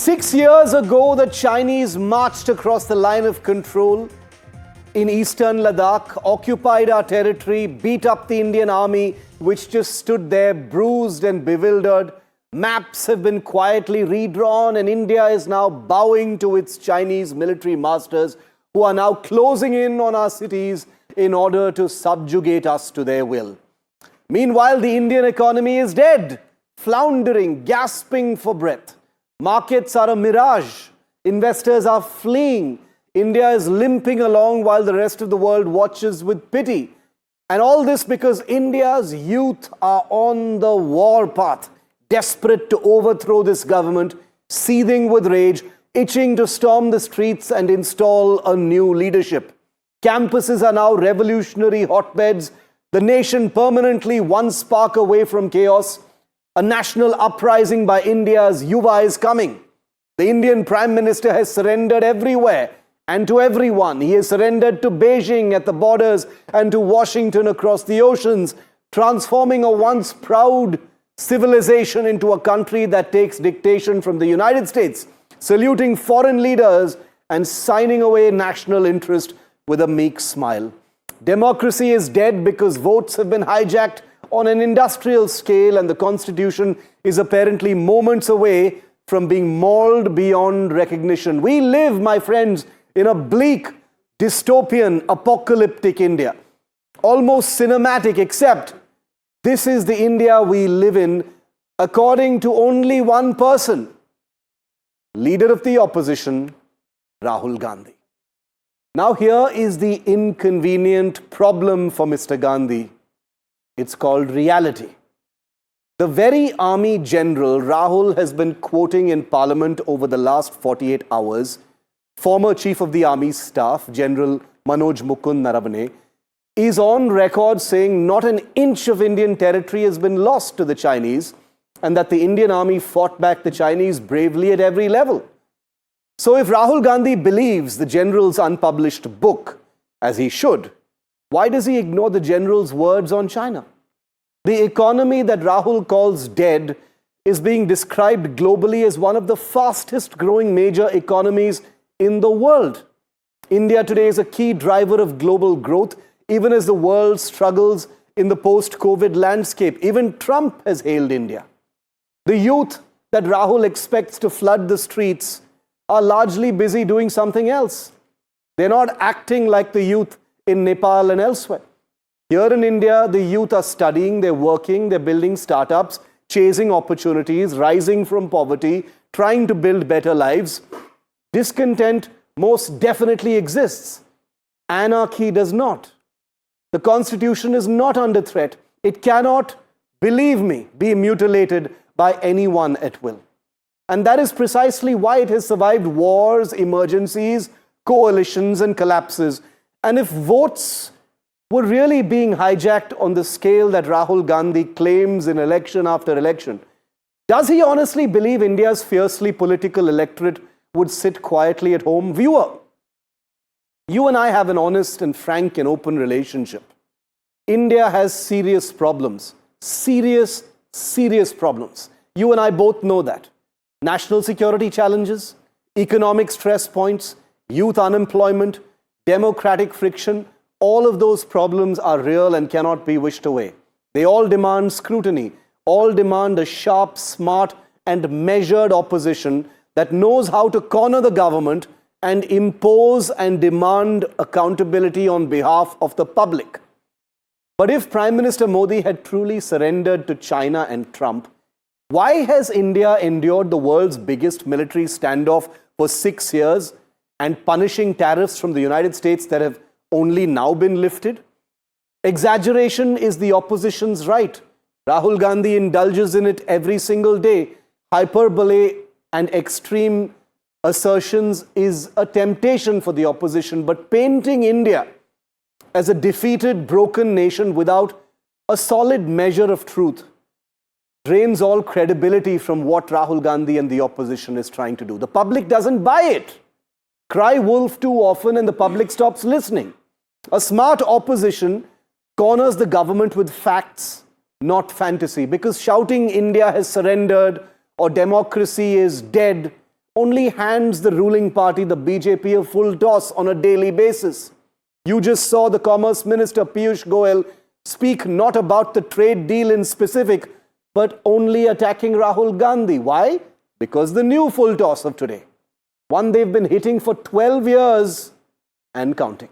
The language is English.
6 years ago, the Chinese marched across the line of control in eastern Ladakh, occupied our territory, beat up the Indian army, which just stood there bruised and bewildered. Maps have been quietly redrawn, and India is now bowing to its Chinese military masters, who are now closing in on our cities in order to subjugate us to their will. Meanwhile, the Indian economy is dead, floundering, gasping for breath. Markets are a mirage. Investors are fleeing. India is limping along while the rest of the world watches with pity. And all this because India's youth are on the war path, desperate to overthrow this government, seething with rage, itching to storm the streets and install a new leadership. Campuses are now revolutionary hotbeds, the nation permanently one spark away from chaos. A national uprising by India's Yuva is coming. The Indian Prime Minister has surrendered everywhere and to everyone. He has surrendered to Beijing at the borders and to Washington across the oceans, transforming a once proud civilization into a country that takes dictation from the United States, saluting foreign leaders and signing away national interest with a meek smile. Democracy is dead because votes have been hijacked on an industrial scale, and the Constitution is apparently moments away from being mauled beyond recognition. We live, my friends, in a bleak, dystopian, apocalyptic India. Almost cinematic, except this is the India we live in according to only one person, leader of the opposition, Rahul Gandhi. Now here is the inconvenient problem for Mr. Gandhi. It's called reality. The very army general Rahul has been quoting in Parliament over the last 48 hours, former Chief of the Army Staff, General Manoj Mukund Naravane, is on record saying not an inch of Indian territory has been lost to the Chinese, and that the Indian army fought back the Chinese bravely at every level. So if Rahul Gandhi believes the general's unpublished book, as he should, why does he ignore the general's words on China? The economy that Rahul calls dead is being described globally as one of the fastest growing major economies in the world. India today is a key driver of global growth, even as the world struggles in the post-COVID landscape. Even Trump has hailed India. The youth that Rahul expects to flood the streets are largely busy doing something else. They're not acting like the youth in Nepal and elsewhere. Here in India, the youth are studying, they're working, they're building startups, chasing opportunities, rising from poverty, trying to build better lives. Discontent most definitely exists. Anarchy does not. The Constitution is not under threat. It cannot, believe me, be mutilated by anyone at will. And that is precisely why it has survived wars, emergencies, coalitions, and collapses. And if votes were really being hijacked on the scale that Rahul Gandhi claims in election after election, does he honestly believe India's fiercely political electorate would sit quietly at home? Viewer, you and I have an honest and frank and open relationship. India has serious problems. Serious problems. You and I both know that. National security challenges, economic stress points, youth unemployment, democratic friction, all of those problems are real and cannot be wished away. They all demand scrutiny, all demand a sharp, smart, and measured opposition that knows how to corner the government and impose and demand accountability on behalf of the public. But if Prime Minister Modi had truly surrendered to China and Trump, why has India endured the world's biggest military standoff for 6 years and punishing tariffs from the United States that have only now been lifted? Exaggeration is the opposition's right. Rahul Gandhi indulges in it every single day. Hyperbole and extreme assertions is a temptation for the opposition, but painting India as a defeated, broken nation without a solid measure of truth drains all credibility from what Rahul Gandhi and the opposition is trying to do. The public doesn't buy it. Cry wolf too often and the public stops listening. A smart opposition corners the government with facts, not fantasy, because shouting India has surrendered or democracy is dead only hands the ruling party, the BJP, a full toss on a daily basis. You just saw the Commerce Minister Piyush Goyal speak not about the trade deal in specific, but only attacking Rahul Gandhi. Why? Because the new full toss of today, one they've been hitting for 12 years and counting.